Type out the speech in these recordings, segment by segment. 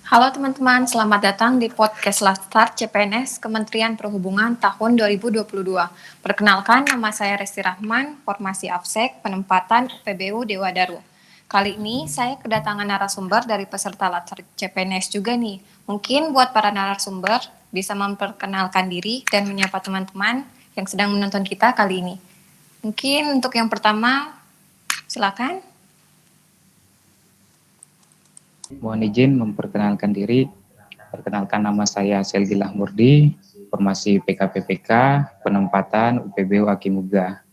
Halo teman-teman, selamat datang di podcast Start CPNS Kementerian Perhubungan tahun 2022. Perkenalkan, nama saya Resti Rahman, formasi AFSEK, penempatan PBU Dewa Daru. Kali ini saya kedatangan narasumber dari peserta Latsar CPNS juga nih. Mungkin buat para narasumber bisa memperkenalkan diri dan menyapa teman-teman yang sedang menonton kita kali ini. Mungkin untuk yang pertama, silakan. Mohon izin memperkenalkan diri. Perkenalkan, nama saya Selgilah Murdi, formasi PKPPK, penempatan UPBU Akimuga.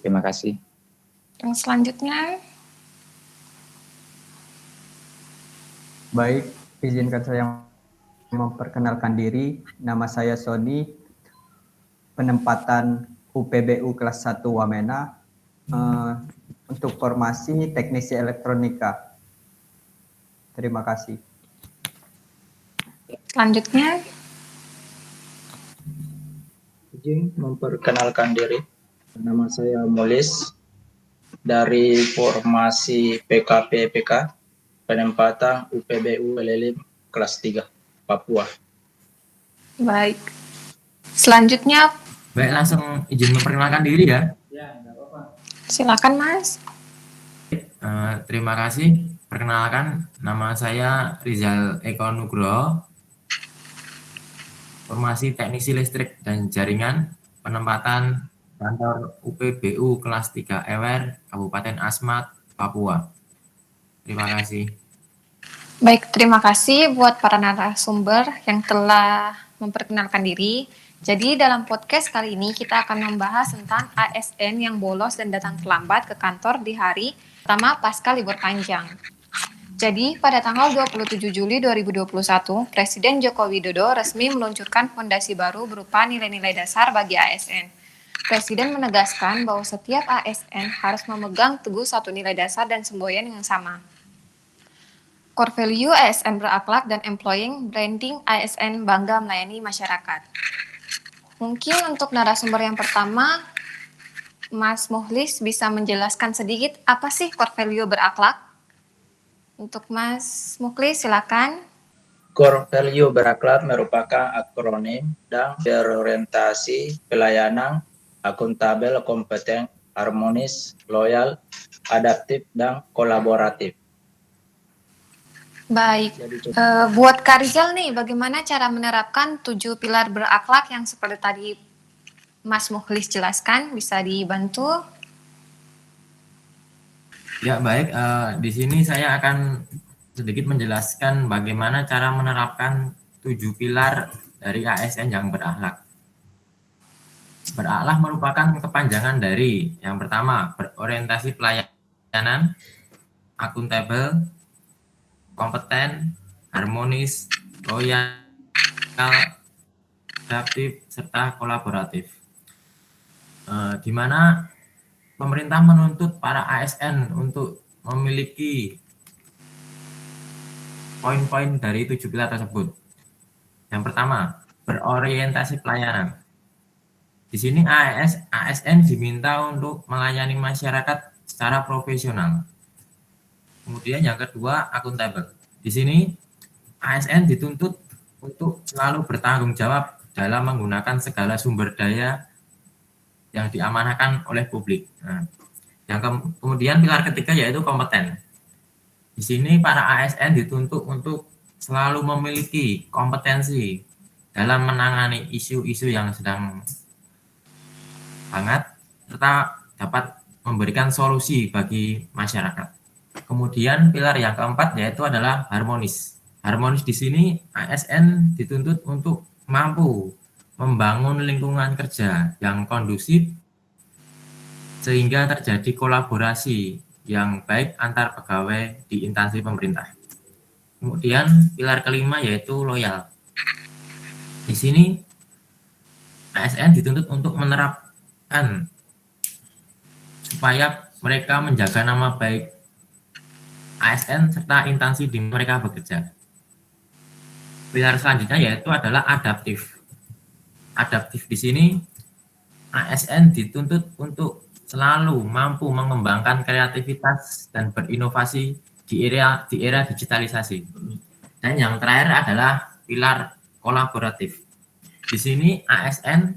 Terima kasih. Yang selanjutnya, baik, izinkan saya memperkenalkan diri. Nama saya Sony, penempatan UPBU kelas 1 Wamena, untuk formasi teknisi elektronika. Terima kasih. selanjutnya, Izin memperkenalkan diri. Nama saya Molis dari formasi PKPPK, penempatan UPBU Lelelim kelas 3 Papua. baik. Selanjutnya, Baik, langsung izin memperkenalkan diri ya. silakan Mas. Terima kasih. Perkenalkan, nama saya Rizal Eko Nugroho, formasi teknisi listrik dan jaringan, penempatan kantor UPBU kelas 3 Ewer, Kabupaten Asmat, Papua. Terima kasih. Baik, terima kasih buat para narasumber yang telah memperkenalkan diri. Jadi dalam podcast kali ini kita akan membahas tentang ASN yang bolos dan datang terlambat ke kantor di hari pertama pasca libur panjang. Jadi pada tanggal 27 Juli 2021, Presiden Joko Widodo resmi meluncurkan fondasi baru berupa nilai-nilai dasar bagi ASN. Presiden menegaskan bahwa setiap ASN harus memegang teguh satu nilai dasar dan semboyan yang sama. Core value ASN berakhlak dan employing branding ASN bangga melayani masyarakat. Mungkin untuk narasumber yang pertama, Mas Muhlis bisa menjelaskan sedikit apa sih core value berakhlak? Untuk Mas Muhlis, silakan. Core value berakhlak merupakan akronim dan berorientasi pelayanan, akuntabel, kompeten, harmonis, loyal, adaptif, dan kolaboratif. Baik, buat Kak Rizal nih, bagaimana cara menerapkan 7 pilar berakhlak yang seperti tadi Mas Muhlis jelaskan? Bisa dibantu? Ya, baik. Di sini saya akan sedikit menjelaskan bagaimana cara menerapkan 7 pilar dari ASN yang berakhlak. Berakhlak merupakan kepanjangan dari yang pertama, berorientasi pelayanan, akuntabel, kompeten, harmonis, loyal, adaptif, serta kolaboratif. Di mana pemerintah menuntut para ASN untuk memiliki poin-poin dari 7 pilar tersebut. Yang pertama, berorientasi pelayanan. Di sini ASN diminta untuk melayani masyarakat secara profesional. Kemudian yang kedua, akuntabel. Di sini ASN dituntut untuk selalu bertanggung jawab dalam menggunakan segala sumber daya yang diamanahkan oleh publik. Nah, kemudian pilar ketiga yaitu kompeten. Di sini para ASN dituntut untuk selalu memiliki kompetensi dalam menangani isu-isu yang sedang hangat serta dapat memberikan solusi bagi masyarakat. Kemudian pilar yang keempat yaitu adalah harmonis. Harmonis di sini ASN dituntut untuk mampu membangun lingkungan kerja yang kondusif sehingga terjadi kolaborasi yang baik antar pegawai di instansi pemerintah. Kemudian pilar kelima yaitu loyal. Di sini ASN dituntut untuk menerapkan supaya mereka menjaga nama baik ASN serta instansi di mereka bekerja. Pilar selanjutnya yaitu adalah adaptif. Adaptif di sini ASN dituntut untuk selalu mampu mengembangkan kreativitas dan berinovasi di era digitalisasi. Dan yang terakhir adalah pilar kolaboratif. Di sini ASN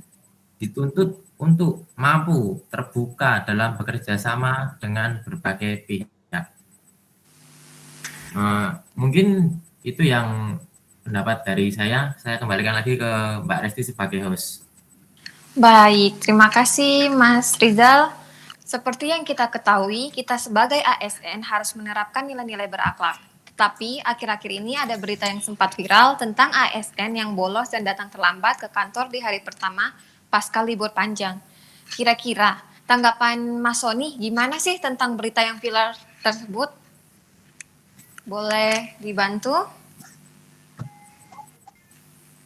dituntut untuk mampu terbuka dalam bekerja sama dengan berbagai pihak. Mungkin itu yang pendapat dari saya. Saya kembalikan lagi ke Mbak Resti sebagai host. Baik, terima kasih Mas Rizal. Seperti yang kita ketahui, kita sebagai ASN harus menerapkan nilai-nilai berakhlak. Tetapi akhir-akhir ini ada berita yang sempat viral tentang ASN yang bolos dan datang terlambat ke kantor di hari pertama pasca libur panjang. Kira-kira tanggapan Mas Sony gimana sih tentang berita yang viral tersebut? Boleh dibantu?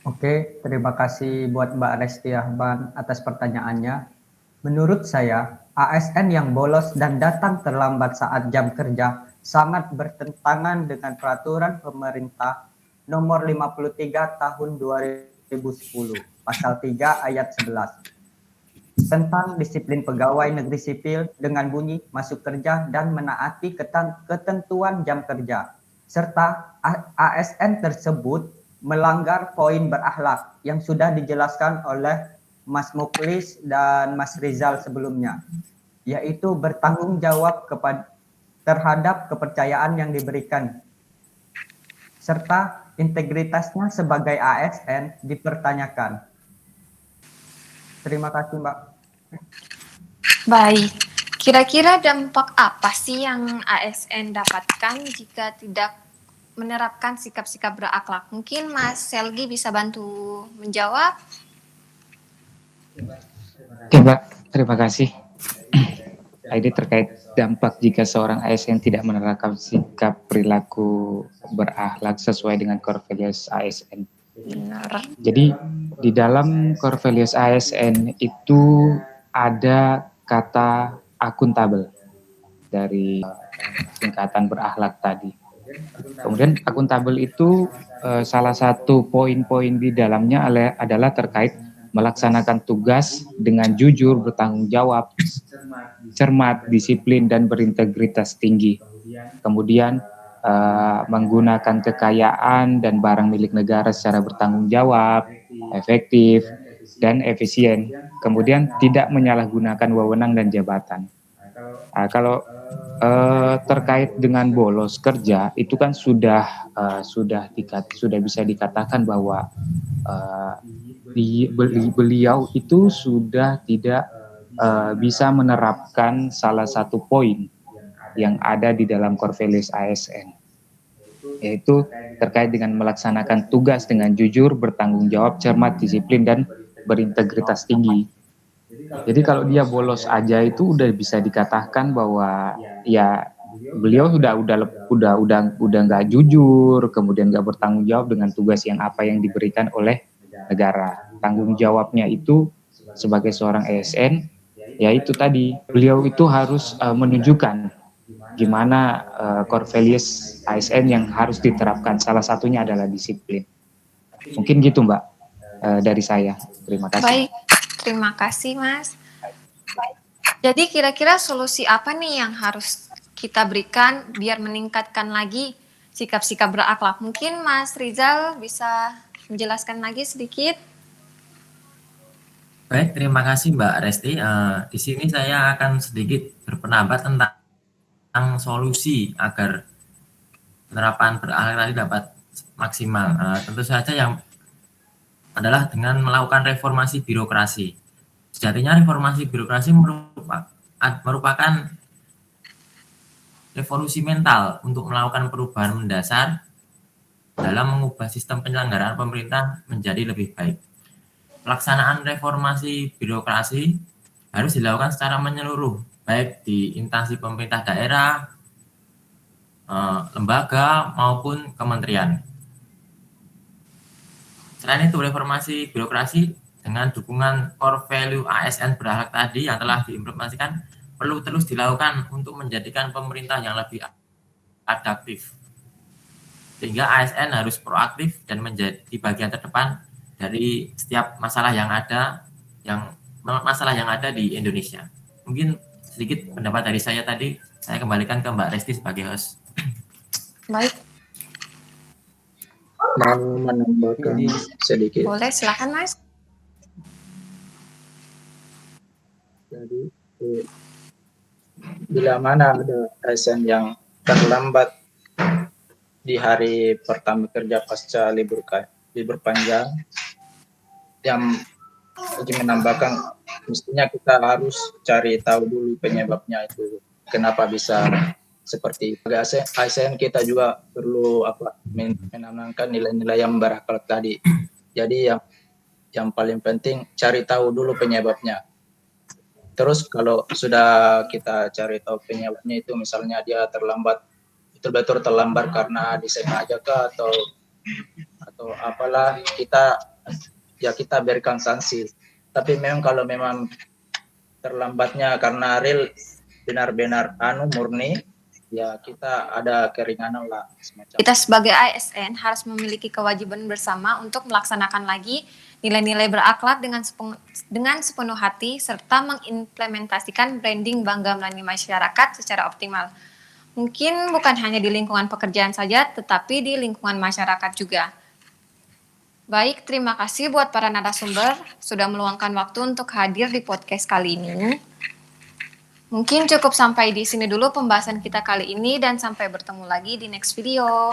Oke, terima kasih buat Mbak Resti Ahban atas pertanyaannya. Menurut saya, ASN yang bolos dan datang terlambat saat jam kerja sangat bertentangan dengan peraturan pemerintah nomor 53 tahun 2010, pasal 3 ayat 11, tentang disiplin pegawai negeri sipil dengan bunyi masuk kerja dan menaati ketentuan jam kerja, serta ASN tersebut melanggar poin berakhlak yang sudah dijelaskan oleh Mas Muklis dan Mas Rizal sebelumnya, yaitu bertanggung jawab terhadap kepercayaan yang diberikan, serta integritasnya sebagai ASN dipertanyakan. Terima kasih, Mbak. Baik, kira-kira dampak apa sih yang ASN dapatkan jika tidak menerapkan sikap-sikap berakhlak? Mungkin Mas Selgi bisa bantu menjawab. Oke, Mbak, terima kasih. Ini terkait dampak jika seorang ASN tidak menerapkan sikap perilaku berakhlak sesuai dengan core values ASN. Benar. Jadi di dalam core values ASN itu ada kata akuntabel dari singkatan berakhlak tadi. Kemudian akuntabel itu salah satu poin-poin di dalamnya adalah terkait melaksanakan tugas dengan jujur, bertanggung jawab, cermat, disiplin, dan berintegritas tinggi. Kemudian menggunakan kekayaan dan barang milik negara secara bertanggung jawab, efektif, dan efisien. Kemudian tidak menyalahgunakan wewenang dan jabatan. Kalau terkait dengan bolos kerja itu kan sudah bisa dikatakan bahwa beliau itu sudah tidak bisa menerapkan salah satu poin yang ada di dalam core values ASN, yaitu terkait dengan melaksanakan tugas dengan jujur, bertanggung jawab, cermat, disiplin, dan berintegritas tinggi. Jadi kalau dia bolos aja itu udah bisa dikatakan bahwa ya beliau udah nggak jujur, kemudian nggak bertanggung jawab dengan tugas yang diberikan oleh negara. Tanggung jawabnya itu sebagai seorang ASN, ya itu tadi beliau itu harus menunjukkan gimana core values ASN yang harus diterapkan. Salah satunya adalah disiplin. Mungkin gitu Mbak dari saya. Terima kasih. Baik, terima kasih Mas. Jadi kira-kira solusi apa nih yang harus kita berikan biar meningkatkan lagi sikap-sikap berakhlak? Mungkin Mas Rizal bisa menjelaskan lagi sedikit. Baik, terima kasih Mbak Resti. Di sini saya akan sedikit berpendapat tentang solusi agar penerapan berakhlak tadi dapat maksimal. Tentu saja yang adalah dengan melakukan reformasi birokrasi. Sejatinya reformasi birokrasi merupakan revolusi mental untuk melakukan perubahan mendasar dalam mengubah sistem penyelenggaraan pemerintah menjadi lebih baik. Pelaksanaan reformasi birokrasi harus dilakukan secara menyeluruh, baik di instansi pemerintah daerah, lembaga, maupun kementerian. Selain itu, reformasi birokrasi dengan dukungan core value ASN berakhlak tadi yang telah diimplementasikan perlu terus dilakukan untuk menjadikan pemerintah yang lebih adaptif. Sehingga ASN harus proaktif dan menjadi bagian terdepan dari setiap masalah yang ada di Indonesia. Mungkin sedikit pendapat dari saya tadi. Saya kembalikan ke Mbak Resti sebagai host. Baik. mau menambahkan Jadi, sedikit. Boleh, silakan Mas. Jadi bila mana ada ASN yang terlambat di hari pertama kerja pasca libur panjang, yang ingin menambahkan mestinya kita harus cari tahu dulu penyebabnya itu kenapa bisa seperti itu. ASN kita juga perlu menanamkan nilai-nilai yang berakhlak tadi. Jadi yang paling penting cari tahu dulu penyebabnya. Terus kalau sudah kita cari tahu penyebabnya itu, misalnya dia terlambat, betul-betul terlambat karena disengaja kah atau apalah, kita berikan sanksi. Tapi memang kalau memang terlambatnya karena real benar-benar murni, ya kita ada keringanan lah semacam. Kita sebagai ASN harus memiliki kewajiban bersama untuk melaksanakan lagi nilai-nilai berakhlak dengan sepenuh hati serta mengimplementasikan branding bangga melayani masyarakat secara optimal. Mungkin bukan hanya di lingkungan pekerjaan saja, tetapi di lingkungan masyarakat juga. Baik, terima kasih buat para narasumber sudah meluangkan waktu untuk hadir di podcast kali ini. Mungkin cukup sampai di sini dulu pembahasan kita kali ini dan sampai bertemu lagi di next video.